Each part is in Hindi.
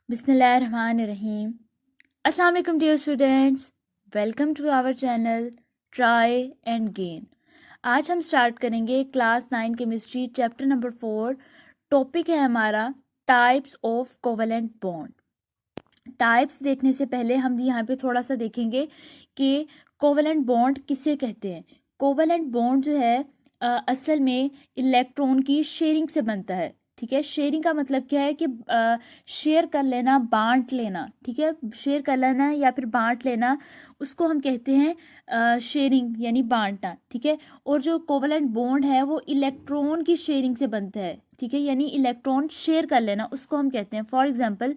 बिस्मिल्लाहिर्रहमानिर्रहीम। अस्सलाम वालेकुम dear students, welcome to our channel try and gain. आज हम स्टार्ट करेंगे class 9 chemistry chapter number 4। Topic है हमारा types of covalent bond. Types देखने से पहले हम यहाँ पे थोड़ा सा देखेंगे कि कोवेलेंट बॉन्ड किसे कहते हैं। कोवेलेंट बॉन्ड जो है असल में इलेक्ट्रॉन की शेयरिंग से बनता है। ठीक है, शेयरिंग का मतलब क्या है कि शेयर कर लेना, बांट लेना। ठीक है, शेयर कर लेना या फिर बांट लेना, उसको हम कहते हैं शेयरिंग यानी बांटना। ठीक है, और जो कोवेलेंट बॉन्ड है वो इलेक्ट्रॉन की शेयरिंग से बनता है। ठीक है, यानी इलेक्ट्रॉन शेयर कर लेना, उसको हम कहते हैं। फॉर एग्जाम्पल,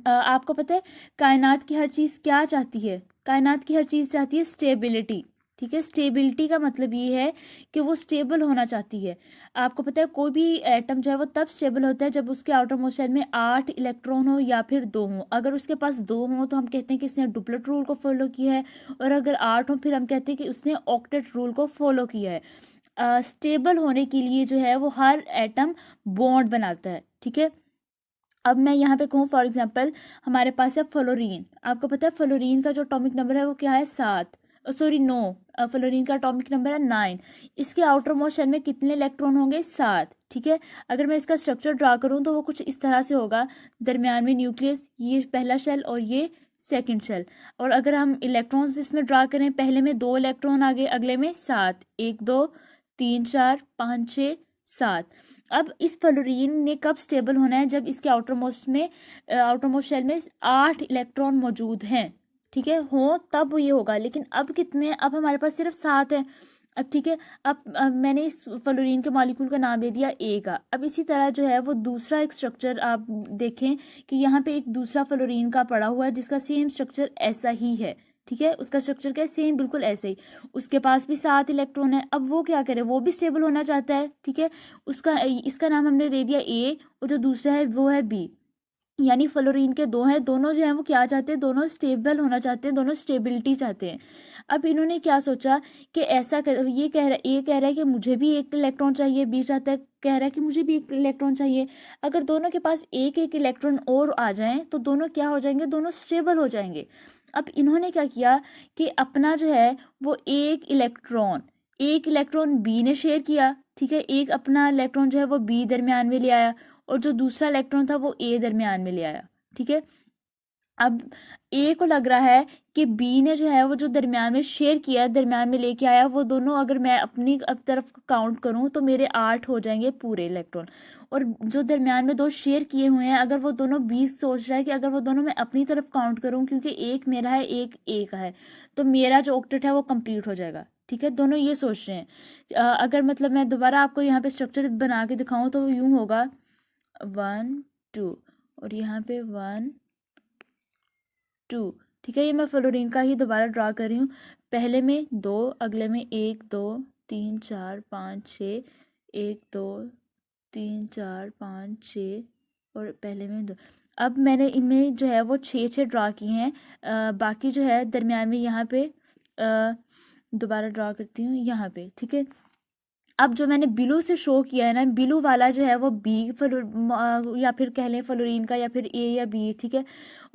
आपको पता है कायनात की हर चीज़ क्या चाहती है? कायनात की हर चीज़ चाहती है स्टेबिलिटी। ठीक है, स्टेबिलिटी का मतलब ये है कि वो स्टेबल होना चाहती है। आपको पता है कोई भी एटम जो है वो तब स्टेबल होता है जब उसके आउटर मोस्ट शेल में 8 इलेक्ट्रॉन हो या फिर 2 हो। अगर उसके पास 2 हो तो हम कहते हैं कि इसने डुप्लेट रूल को फॉलो किया है, और अगर 8 हो फिर हम कहते हैं कि उसने ऑक्टेट रूल को फॉलो किया है। स्टेबल होने के लिए जो है वो हर एटम बॉन्ड बनाता है। ठीक है, अब मैं यहाँ पे कहूँ फॉर एग्जांपल, हमारे पास है फ्लोरीन। आपको पता है फ्लोरीन का जो एटॉमिक नंबर है वो क्या है? 7, सॉरी 9। फ्लोरीन का एटॉमिक नंबर है 9। इसके आउटर मोस्ट शेल में कितने इलेक्ट्रॉन होंगे? 7। ठीक है, अगर मैं इसका स्ट्रक्चर ड्रा करूँ तो वो कुछ इस तरह से होगा। दरमियान में न्यूक्लियस, ये पहला शेल और ये सेकेंड शेल। और अगर हम इलेक्ट्रॉन्स इसमें ड्रा करें, पहले में 2 इलेक्ट्रॉन आगे, अगले में 7, 1 2 3 4 5 6 7। अब इस फ्लोरीन ने कब स्टेबल होना है? जब इसके आउटर मोस्ट शेल में 8 इलेक्ट्रॉन मौजूद हैं। ठीक है, हो तब ये होगा। लेकिन अब कितने हैं? अब हमारे पास सिर्फ 7 है। अब ठीक है, अब मैंने इस फ्लोरीन के मॉलिक्यूल का नाम दे दिया ए का। अब इसी तरह जो है वो दूसरा एक स्ट्रक्चर आप देखें कि यहाँ पे एक दूसरा फ्लोरीन का पड़ा हुआ है जिसका सेम स्ट्रक्चर ऐसा ही है। ठीक है, उसका स्ट्रक्चर क्या है? सेम, बिल्कुल ऐसे ही। उसके पास भी 7 इलेक्ट्रॉन है। अब वो क्या करे? वो भी स्टेबल होना चाहता है। ठीक है, उसका इसका नाम हमने दे दिया ए, और जो दूसरा है वो है बी। यानी फ्लोरीन के 2 हैं, दोनों जो है वो क्या चाहते हैं? दोनों स्टेबल होना चाहते हैं, दोनों स्टेबिलिटी चाहते हैं। अब इन्होंने क्या सोचा कि ऐसा कर, ये कह रहा है कि मुझे भी एक इलेक्ट्रॉन चाहिए, बी चाहता है, कह रहा है कि मुझे भी एक इलेक्ट्रॉन चाहिए। अगर दोनों के पास एक एक इलेक्ट्रॉन और आ जाएं तो दोनों क्या हो जाएंगे? दोनों स्टेबल हो जाएंगे। अब इन्होंने क्या किया कि अपना जो है वो एक इलेक्ट्रॉन बी ने शेयर किया। ठीक है, एक अपना इलेक्ट्रॉन जो है वो बी दरमियान में ले आया, और जो दूसरा इलेक्ट्रॉन था वो ए दरमियान में ले आया। ठीक है, अब ए को लग रहा है कि बी ने जो है वो जो दरमियान में शेयर किया, दरमियान में लेके आया, वो दोनों अगर मैं अपनी अब तरफ काउंट करूं तो मेरे 8 हो जाएंगे पूरे इलेक्ट्रॉन। और जो दरमियान में 2 शेयर किए हुए हैं, अगर वो दोनों 20 सोच रहा है कि अगर वो दोनों मैं अपनी तरफ काउंट करूं, क्योंकि एक मेरा है एक ए का है, तो मेरा जो ऑक्टेट है वो कंप्लीट हो जाएगा। ठीक है, दोनों ये सोच रहे हैं। अगर मतलब मैं दोबारा आपको यहाँ पे स्ट्रक्चर बना के दिखाऊं तो यूं होगा 1 2, और यहाँ पे 1 2। ठीक है, ये मैं फ्लोरीन का ही दोबारा ड्रा कर रही हूँ। पहले में 2, अगले में 1 2 3 4 5 6, 1 2 3 4 5 6, और पहले में 2। अब मैंने इनमें जो है वो 6 ड्रा किए हैं। बाकी जो है दरमियान में यहाँ पे दोबारा ड्रा करती हूँ यहाँ पे। ठीक है, अब जो मैंने ब्लू से शो किया है ना, ब्लू वाला जो है वो बी या फिर कह लें फ्लोरीन का, या फिर ए या बी। ठीक है,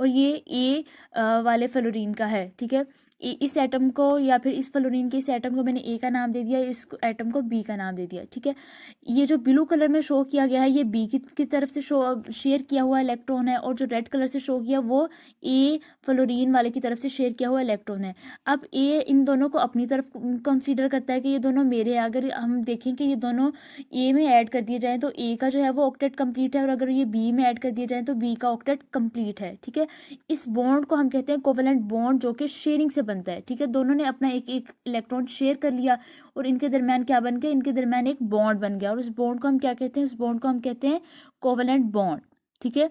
और ये ए वाले फ्लोरीन का है। ठीक है, इस एटम को या फिर इस फ्लोरीन के इस एटम को मैंने ए का नाम दे दिया, इस एटम को बी का नाम दे दिया। ठीक है, ये जो ब्लू कलर में शो किया गया है ये बी की तरफ से शेयर किया हुआ इलेक्ट्रॉन है, और जो रेड कलर से शो किया वो ए फ्लोरीन वाले की तरफ से शेयर किया हुआ इलेक्ट्रॉन है। अब ए इन दोनों को अपनी तरफ कंसीडर करता है कि ये दोनों मेरे हैं। अगर हम देखें कि ये दोनों ए में ऐड कर दिए जाएं तो ए का जो है वो ऑक्टेट कंप्लीट है, और अगर ये बी में ऐड कर दिए जाएं तो बी का ऑक्टेट कंप्लीट है। ठीक है, इस बॉन्ड को हम कहते हैं कोवेलेंट बॉन्ड, जो कि शेयरिंग से बनता है। ठीक है, दोनों ने अपना एक एक इलेक्ट्रॉन शेयर कर लिया, और इनके दरमियान क्या बन गया? इनके दरमियान एक बॉन्ड बन गया, और उस बॉन्ड को हम क्या कहते हैं? उस बॉन्ड को हम कहते हैं कोवेलेंट बॉन्ड। ठीक है,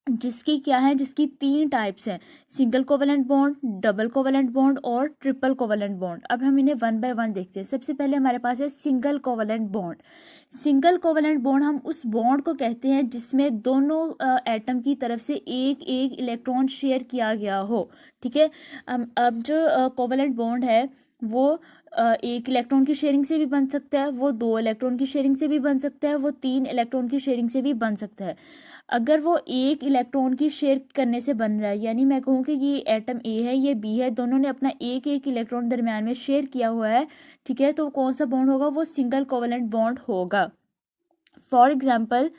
जिसकी क्या है? जिसकी 3 टाइप्स हैं: single covalent bond, double covalent bond और ट्रिपल कोवेलेंट बॉन्ड। अब हम इन्हें वन बाय वन देखते हैं। सबसे पहले हमारे पास है single covalent bond. Single covalent bond हम उस बॉन्ड को कहते हैं जिसमें दोनों एटम की तरफ से एक एक इलेक्ट्रॉन शेयर किया गया हो। ठीक है, अब जो कोवेलेंट बॉन्ड है वो एक इलेक्ट्रॉन की शेयरिंग से भी बन सकता है, वो 2 इलेक्ट्रॉन की शेयरिंग से भी बन सकता है, वो 3 इलेक्ट्रॉन की शेयरिंग से भी बन सकता है। अगर वो एक इलेक्ट्रॉन की शेयर करने से बन रहा है, यानी मैं कहूँ कि ये एटम ए है, ये बी है, दोनों ने अपना एक एक इलेक्ट्रॉन दरम्यान में शेयर किया हुआ है, ठीक है, तो कौन सा बॉन्ड होगा? वो सिंगल कोवेलेंट बॉन्ड होगा। For example,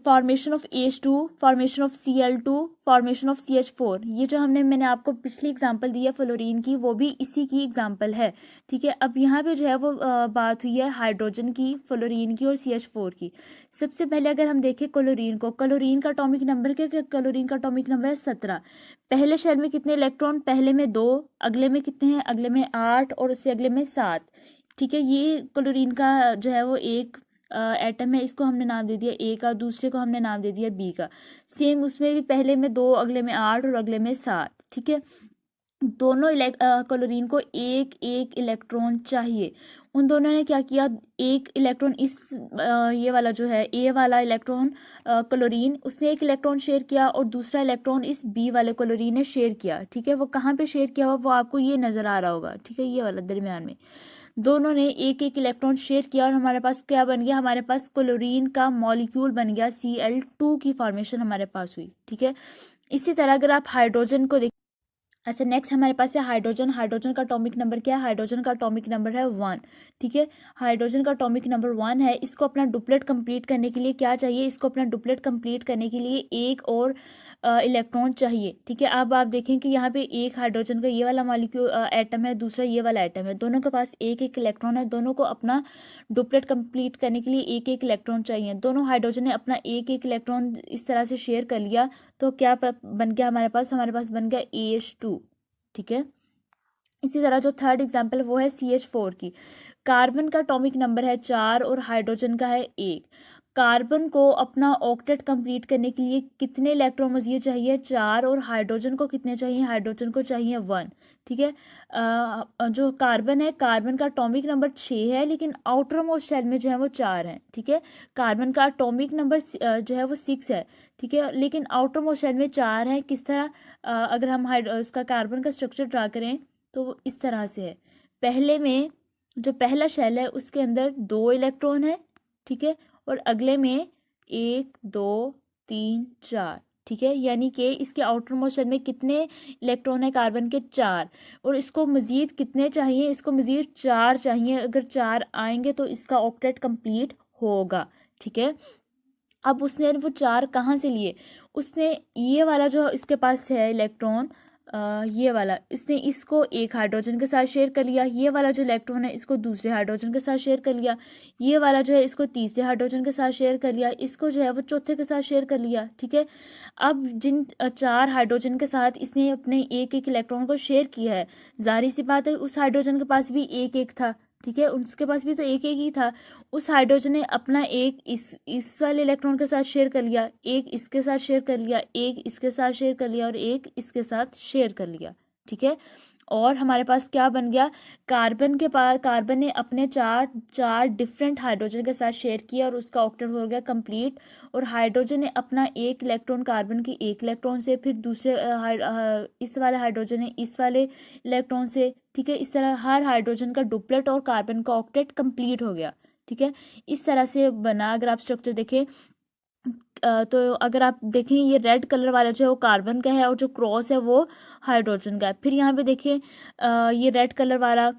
formation of H2, formation of Cl2, formation of CH4, ये जो मैंने आपको पिछली एग्जांपल दी है फ्लोरीन की, वो भी इसी की एग्जांपल है, ठीक है। अब यहाँ पे जो है वो बात हुई है हाइड्रोजन की, फ्लोरीन की और CH4 की। सबसे पहले अगर हम देखें क्लोरीन को, क्लोरीन का एटॉमिक नंबर क्या? क्लोरीन का एटॉमिक नंबर है 17। पहले शेल में कितने इलेक्ट्रॉन? पहले में 2, अगले में कितने हैं? अगले में 8 और उससे अगले में 7, ठीक है। ये क्लोरीन का जो है वो एक एटम है, इसको हमने नाम दे दिया ए का, दूसरे को हमने नाम दे दिया बी का। सेम उसमें भी पहले में 2, अगले में 8 और अगले में 7, ठीक है। दोनों क्लोरीन को एक एक इलेक्ट्रॉन चाहिए। उन दोनों ने क्या किया? एक इलेक्ट्रॉन इस ये वाला जो है ए वाला इलेक्ट्रॉन क्लोरीन, उसने एक इलेक्ट्रॉन शेयर किया और दूसरा इलेक्ट्रॉन इस बी वाले क्लोरीन ने शेयर किया, ठीक है। वो कहाँ पे शेयर किया हुआ वो आपको ये नज़र आ रहा होगा, ठीक है, ये वाला दरमियान में। दोनों ने एक एक इलेक्ट्रॉन शेयर किया और हमारे पास क्या बन गया? हमारे पास क्लोरीन का मॉलिक्यूल बन गया, Cl2 की फॉर्मेशन हमारे पास हुई, ठीक है। इसी तरह अगर आप हाइड्रोजन को अच्छा, नेक्स्ट हमारे पास है हाइड्रोजन। हाइड्रोजन का एटॉमिक नंबर क्या है? हाइड्रोजन का एटॉमिक नंबर है 1, ठीक है। हाइड्रोजन का एटॉमिक नंबर 1 है। इसको अपना डुप्लेट कंप्लीट करने के लिए क्या चाहिए? इसको अपना डुप्लेट कंप्लीट करने के लिए एक और इलेक्ट्रॉन चाहिए, ठीक है। अब आप देखें कि यहाँ पे एक हाइड्रोजन का ये वाला मॉलिक्यूल एटम है, दूसरा ये वाला एटम है, दोनों के पास एक एक इलेक्ट्रॉन है। दोनों को अपना डुप्लेट कंप्लीट करने के लिए एक एक इलेक्ट्रॉन चाहिए। दोनों हाइड्रोजन ने अपना एक एक इलेक्ट्रॉन इस तरह से शेयर कर लिया, तो क्या बन गया हमारे पास? हमारे पास बन गया AH2, ठीक है। इसी तरह जो थर्ड एग्जाम्पल वो है CH4 की। कार्बन का एटॉमिक नंबर है 4 और हाइड्रोजन का है 1। कार्बन को अपना ऑक्टेट कंप्लीट करने के लिए कितने इलेक्ट्रॉन मजीद चाहिए? 4। और हाइड्रोजन को कितने चाहिए? हाइड्रोजन को चाहिए 1, ठीक है। जो कार्बन है, कार्बन का एटॉमिक नंबर 6 है, लेकिन आउटर मोस्ट शेल में जो है वो 4 है, ठीक है। कार्बन का एटॉमिक नंबर जो है वो 6 है, ठीक है, लेकिन आउटर मोस्ट शेल में 4 है। किस तरह? अगर हम उसका कार्बन का स्ट्रक्चर ड्रा करें तो वो इस तरह से है। पहले में जो पहला शेल है उसके अंदर 2 इलेक्ट्रॉन है, ठीक है, और अगले में 1 2 3 4, ठीक है। यानी कि इसके आउटर मोस्ट शेल में कितने इलेक्ट्रॉन है कार्बन के? 4। और इसको मज़ीद कितने चाहिए? इसको मज़ीद 4 चाहिए। अगर 4 आएंगे तो इसका ऑक्टेट कंप्लीट होगा, ठीक है। अब उसने वो 4 कहाँ से लिए? उसने ये वाला जो इसके पास है इलेक्ट्रॉन, ये वाला, इसने इसको एक हाइड्रोजन के साथ शेयर कर लिया। ये वाला जो इलेक्ट्रॉन है इसको दूसरे हाइड्रोजन के साथ शेयर कर लिया। ये वाला जो है इसको तीसरे हाइड्रोजन के साथ शेयर कर लिया। इसको जो है वो चौथे के साथ शेयर कर लिया, ठीक है। अब जिन 4 हाइड्रोजन के साथ इसने अपने एक एक इलेक्ट्रॉन को शेयर किया है, जाहिर सी बात है उस हाइड्रोजन के पास भी एक एक था, ठीक है, उसके पास भी तो एक एक ही था। उस हाइड्रोजन ने अपना एक इस वाले इलेक्ट्रॉन के साथ शेयर कर लिया, एक इसके साथ शेयर कर लिया, एक इसके साथ शेयर कर लिया और एक इसके साथ शेयर कर लिया, ठीक है। और हमारे पास क्या बन गया? कार्बन के पास, कार्बन ने अपने चार डिफरेंट हाइड्रोजन के साथ शेयर किया और उसका ऑक्टेट हो गया कंप्लीट। और हाइड्रोजन ने अपना एक इलेक्ट्रॉन कार्बन के एक इलेक्ट्रॉन से, फिर दूसरे इस वाले हाइड्रोजन ने इस वाले इलेक्ट्रॉन से, ठीक है। इस तरह हर हाइड्रोजन का डुप्लेट और कार्बन का ऑक्टेट कंप्लीट हो गया, ठीक है। इस तरह से बना। अगर आप स्ट्रक्चर देखें तो अगर आप देखें ये रेड कलर वाला जो है वो कार्बन का है और जो क्रॉस है वो हाइड्रोजन का है। फिर यहाँ पे देखिए ये रेड कलर वाला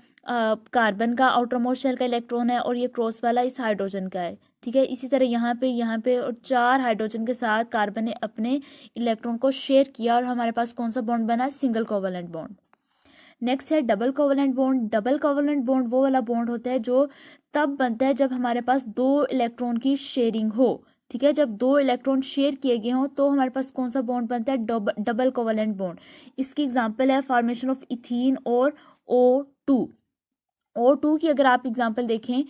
कार्बन का आउटर मोस्ट शेल का इलेक्ट्रॉन है और ये क्रॉस वाला इस हाइड्रोजन का है, ठीक है। इसी तरह यहाँ पे और 4 हाइड्रोजन के साथ कार्बन ने अपने इलेक्ट्रॉन को शेयर किया और हमारे पास कौन सा बॉन्ड बना? Single covalent bond. नेक्स्ट है double covalent bond. Double covalent bond वो वाला बॉन्ड होता है जो तब बनता है जब हमारे पास 2 इलेक्ट्रॉन की शेयरिंग हो, ठीक है। जब 2 इलेक्ट्रॉन शेयर किए गए हों तो हमारे पास कौन सा बॉन्ड बनता है? Double covalent bond. इसकी एग्जांपल है फॉर्मेशन ऑफ इथीन और O2 की अगर आप एग्जांपल देखें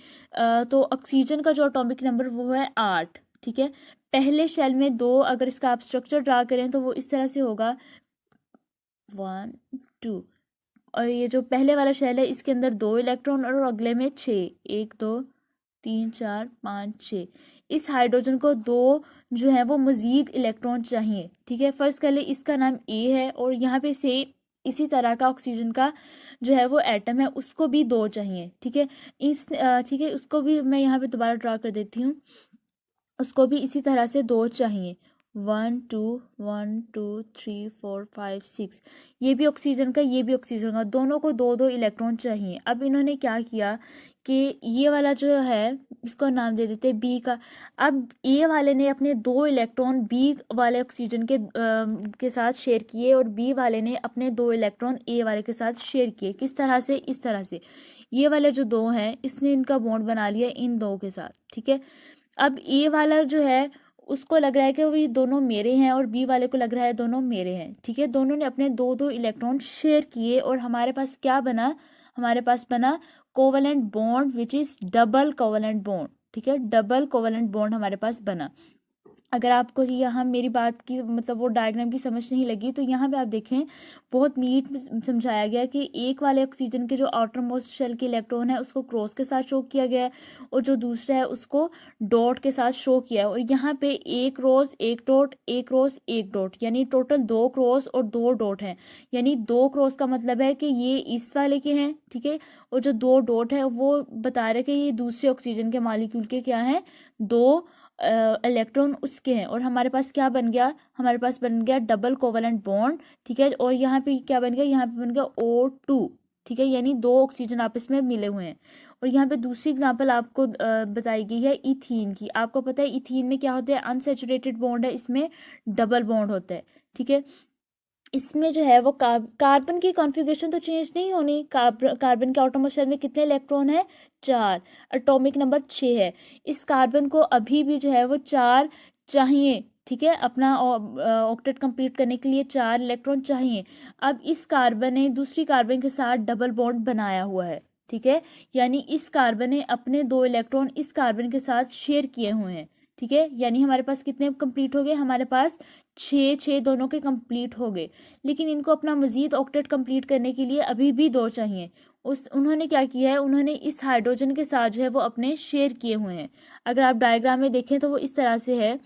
तो ऑक्सीजन का जो एटॉमिक नंबर वो है 8, ठीक है। पहले शेल में 2, अगर इसका आप स्ट्रक्चर ड्रा करें तो वो इस तरह से होगा 1 2। और ये जो पहले वाला शेल है इसके अंदर 2 इलेक्ट्रॉन और अगले में 6, 1 2 3 4 5 6। इस हाइड्रोजन को 2 जो है वो मज़ीद इलेक्ट्रॉन चाहिए, ठीक है। फर्स्ट कर ले, इसका नाम ए है और यहाँ पे से इसी तरह का ऑक्सीजन का जो है वो एटम है उसको भी दो चाहिए, ठीक है। ठीक है, उसको भी मैं यहाँ पे दोबारा ड्रा कर देती हूँ। उसको भी इसी तरह से दो चाहिए, 1 2 1 2 3 4 5 6। ये भी ऑक्सीजन का, ये भी ऑक्सीजन का, दोनों को दो दो इलेक्ट्रॉन चाहिए। अब इन्होंने क्या किया कि ये वाला जो है इसको नाम दे देते बी का। अब ए वाले ने अपने दो इलेक्ट्रॉन बी वाले ऑक्सीजन के साथ शेयर किए और बी वाले ने अपने दो इलेक्ट्रॉन ए वाले के साथ शेयर किए। किस तरह से? इस तरह से, ये वाले जो दो हैं इसने इनका बॉन्ड बना लिया इन दो के साथ, ठीक है। अब ए वाला जो है उसको लग रहा है कि वो ये दोनों मेरे हैं और बी वाले को लग रहा है दोनों मेरे हैं, ठीक है। दोनों ने अपने दो दो इलेक्ट्रॉन शेयर किए और हमारे पास क्या बना? हमारे पास बना covalent bond which is double covalent bond, ठीक है। डबल कोवलेंट बॉन्ड हमारे पास बना। अगर आपको यहाँ मेरी बात की मतलब वो डायग्राम की समझ नहीं लगी तो यहाँ पे आप देखें बहुत नीट समझाया गया कि एक वाले ऑक्सीजन के जो आउटर मोस्ट शेल के इलेक्ट्रॉन है उसको क्रॉस के साथ शो किया गया है और जो दूसरा है उसको डॉट के साथ शो किया है। और यहाँ पे एक क्रॉस एक डॉट, एक क्रॉस एक डॉट, यानी टोटल दो क्रॉस और दो डॉट हैं। यानी दो क्रॉस का मतलब है कि ये इस वाले के हैं, ठीक है। और जो दो डॉट है वो बता रहे कि ये दूसरे ऑक्सीजन के मॉलिक्यूल के क्या हैं, दो इलेक्ट्रॉन उसके हैं। और हमारे पास क्या बन गया? हमारे पास बन गया डबल कोवलेंट बॉन्ड, ठीक है। और यहाँ पे क्या बन गया? यहाँ पे बन गया O2, ठीक है, यानी दो ऑक्सीजन आपस में मिले हुए हैं। और यहाँ पे दूसरी एग्जांपल आपको बताई गई है इथीन की। आपको पता है इथीन में क्या होता है? अनसैचुरेटेड बॉन्ड है, इसमें डबल बॉन्ड होता है, ठीक है। इसमें जो है वो कार्बन की कॉन्फ़िगरेशन तो चेंज नहीं होनी। कार्बन के एटॉमिक शेल में कितने इलेक्ट्रॉन है? 4, एटॉमिक नंबर 6 है। इस कार्बन को अभी भी जो है वो 4 चाहिए, ठीक है। अपना ऑक्टेट कंप्लीट करने के लिए 4 इलेक्ट्रॉन चाहिए। अब इस कार्बन ने दूसरी कार्बन के साथ डबल बॉन्ड बनाया हुआ है, ठीक है। यानी इस कार्बन ने अपने दो इलेक्ट्रॉन इस कार्बन के साथ शेयर किए हुए हैं, ठीक है। यानी हमारे पास कितने कंप्लीट हो गए? हमारे पास 6 दोनों के कंप्लीट हो गए। लेकिन इनको अपना मजीद ऑक्टेट कंप्लीट करने के लिए अभी भी दो चाहिए। उन्होंने क्या किया है? उन्होंने इस हाइड्रोजन के साथ जो है वो अपने शेयर किए हुए हैं। अगर आप डायग्राम में देखें तो वो इस तरह से है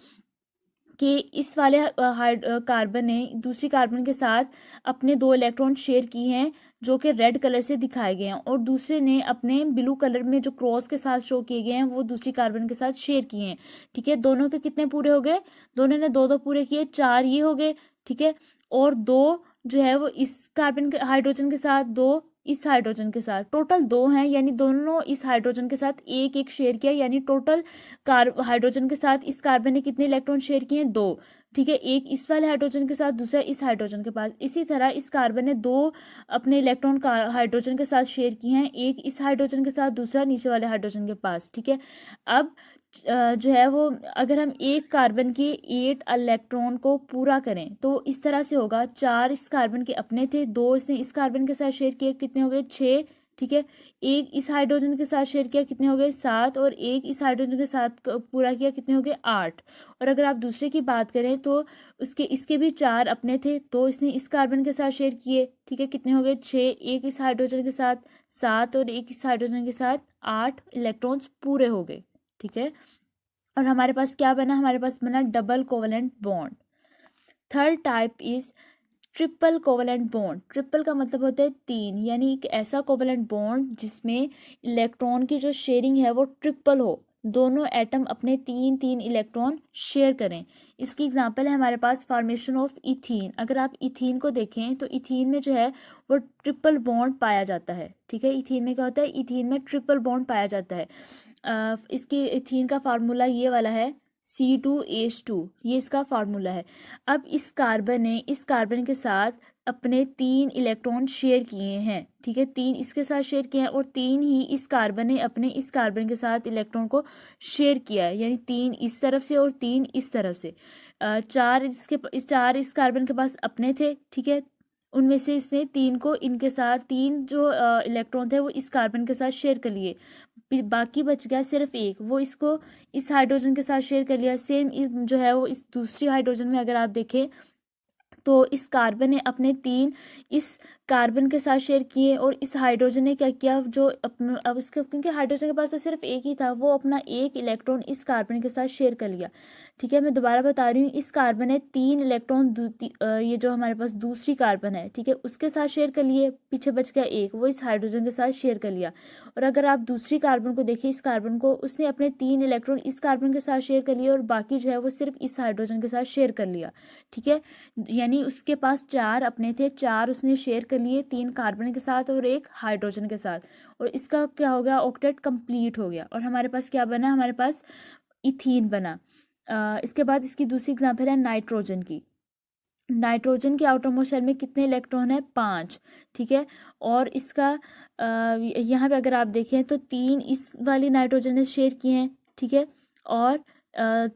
कि इस वाले कार्बन ने दूसरी कार्बन के साथ अपने दो इलेक्ट्रॉन शेयर किए हैं जो कि रेड कलर से दिखाए गए हैं, और दूसरे ने अपने ब्लू कलर में जो क्रॉस के साथ शो किए गए हैं वो दूसरी कार्बन के साथ शेयर किए हैं, ठीक है। दोनों के कितने पूरे हो गए? दोनों ने दो दो पूरे किए, 4 ये हो गए, ठीक है। और दो जो है वो इस कार्बन के हाइड्रोजन के साथ, दो इस हाइड्रोजन के साथ, टोटल दो हैं। यानी दोनों इस हाइड्रोजन के साथ एक एक शेयर किया, यानी टोटल हाइड्रोजन के साथ इस कार्बन ने कितने इलेक्ट्रॉन शेयर किए हैं? 2, ठीक है। एक इस वाले हाइड्रोजन के साथ, दूसरा इस हाइड्रोजन के पास। इसी तरह इस कार्बन ने दो अपने इलेक्ट्रॉन हाइड्रोजन के साथ शेयर किए हैं, एक इस हाइड्रोजन के साथ, दूसरा नीचे वाले हाइड्रोजन के पास, ठीक है। अब जो है वो अगर हम एक कार्बन के 8 इलेक्ट्रॉन को पूरा करें तो इस तरह से होगा। 4 इस कार्बन के अपने थे, 2 इसने इस कार्बन के साथ शेयर किए, कितने हो गए? 6, ठीक है। एक इस हाइड्रोजन के साथ शेयर किया, कितने हो गए? 7। और एक इस हाइड्रोजन के साथ पूरा किया, कितने हो गए? 8। और अगर आप दूसरे की बात करें तो इसके भी 4 अपने थे, 2 इसने इस कार्बन के साथ शेयर किए, ठीक है, कितने हो गए? 6। एक इस हाइड्रोजन के साथ 7 और एक इस हाइड्रोजन के साथ 8 इलेक्ट्रॉन्स पूरे हो गए, ठीक है। और हमारे पास क्या बना? हमारे पास बना double covalent bond. Third type is triple covalent bond. Triple का मतलब होता है 3, यानी एक ऐसा कोवलेंट बॉन्ड जिसमें इलेक्ट्रॉन की जो शेयरिंग है वो ट्रिपल हो, दोनों एटम अपने 3 इलेक्ट्रॉन शेयर करें। इसकी एग्जांपल है हमारे पास फॉर्मेशन ऑफ इथीन। अगर आप इथीन को देखें तो इथीन में जो है वो ट्रिपल बॉन्ड पाया जाता है, ठीक है। इथीन में क्या होता है? इथीन में ट्रिपल बॉन्ड पाया जाता है। इसकी इथीन का फार्मूला ये वाला है, C2H2, ये इसका फार्मूला है। अब इस कार्बन ने इस कार्बन के साथ अपने 3 इलेक्ट्रॉन शेयर किए हैं, ठीक है। 3 इसके साथ शेयर किए हैं और 3 ही इस कार्बन ने अपने इस कार्बन के साथ इलेक्ट्रॉन को शेयर किया है, यानी 3 इस तरफ से और 3 इस तरफ से। 4 इस कार्बन के पास अपने थे, ठीक है। उनमें से इसने 3 को इनके साथ 3 जो इलेक्ट्रॉन थे वो इस कार्बन के साथ शेयर कर लिए। बाकी बच गया सिर्फ एक, वो इसको इस हाइड्रोजन के साथ शेयर कर लिया। सेम जो है वो इस दूसरी हाइड्रोजन में अगर आप देखें तो इस कार्बन ने अपने 3 इस कार्बन के साथ शेयर किए और इस हाइड्रोजन ने क्या किया, जो अब इसके क्योंकि हाइड्रोजन के पास तो सिर्फ एक ही था, वो अपना एक इलेक्ट्रॉन इस कार्बन के साथ शेयर कर लिया। ठीक है, मैं दोबारा बता रही हूँ, इस कार्बन ने 3 इलेक्ट्रॉन ये जो हमारे पास दूसरी कार्बन है, ठीक है, उसके साथ शेयर कर लिए, पीछे बच गया एक, वो इस हाइड्रोजन के साथ शेयर कर लिया। और अगर आप दूसरी कार्बन को देखिए, इस कार्बन को, उसने अपने 3 इलेक्ट्रॉन इस कार्बन के साथ शेयर कर लिए और बाकी जो है वो सिर्फ इस हाइड्रोजन के साथ शेयर कर लिया। ठीक है, यानी उसके पास 4 अपने थे, 4 उसने शेयर कर लिए, 3 कार्बन के साथ और एक हाइड्रोजन के साथ, और इसका क्या हो गया, ऑक्टेट कंप्लीट हो गया। और हमारे पास क्या बना, हमारे पास इथीन बना। इसके बाद इसकी दूसरी एग्जाम्पल है नाइट्रोजन की। नाइट्रोजन के आउटर मोस्ट शेल में कितने इलेक्ट्रॉन है, 5। ठीक है, और इसका यहाँ पे अगर आप देखें तो 3 इस वाली नाइट्रोजन ने शेयर किए हैं। ठीक है, और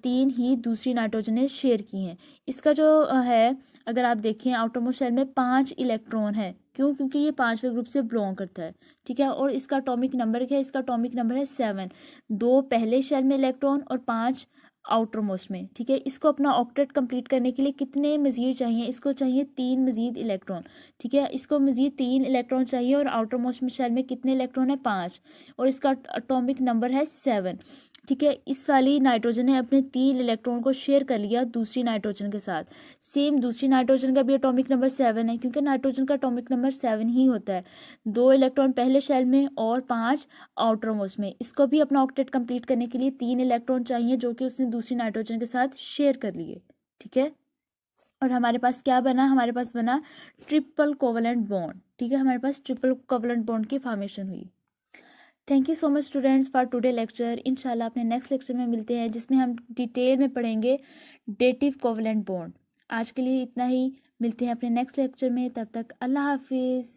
3 ही दूसरी नाइट्रोजन ने शेयर की हैं। इसका जो है, अगर आप देखें आउटर मोस्ट शेल में 5 इलेक्ट्रॉन है। क्यों, क्योंकि ये 5वें ग्रुप से बिलोंग करता है। ठीक है, और इसका एटॉमिक नंबर क्या है, इसका एटॉमिक नंबर है 7। 2 पहले शेल में इलेक्ट्रॉन और 5 आउटर मोस्ट में। ठीक है, इसको अपना ऑक्टेट कंप्लीट करने के लिए कितने मजीद चाहिए, इसको चाहिए 3 मजीद इलेक्ट्रॉन। ठीक है, इसको मजीद 3 इलेक्ट्रॉन चाहिए और आउटर मोस्ट शेल में कितने इलेक्ट्रॉन है, 5, और इसका एटॉमिक नंबर है 7। ठीक है, इस वाली नाइट्रोजन ने अपने 3 इलेक्ट्रॉन को शेयर कर लिया दूसरी नाइट्रोजन के साथ। सेम दूसरी नाइट्रोजन का भी एटॉमिक नंबर 7 है, क्योंकि नाइट्रोजन का एटॉमिक नंबर 7 ही होता है। 2 इलेक्ट्रॉन पहले शेल में और 5 आउटर मोस्ट में। इसको भी अपना ऑक्टेट कंप्लीट करने के लिए 3 इलेक्ट्रॉन चाहिए, जो कि उसने दूसरी नाइट्रोजन के साथ शेयर कर लिए। ठीक है, और हमारे पास क्या बना, हमारे पास बना ट्रिपल कोवलेंट बॉन्ड। ठीक है, हमारे पास ट्रिपल कोवलेंट बॉन्ड की फॉर्मेशन हुई। Thank you so much students for today lecture. इंशाल्लाह अपने नेक्स्ट लेक्चर में मिलते हैं, जिसमें हम डिटेल में पढ़ेंगे डेटिव कोवलेंट बॉन्ड। आज के लिए इतना ही, मिलते हैं अपने नेक्स्ट लेक्चर में, तब तक अल्लाह हाफिज़।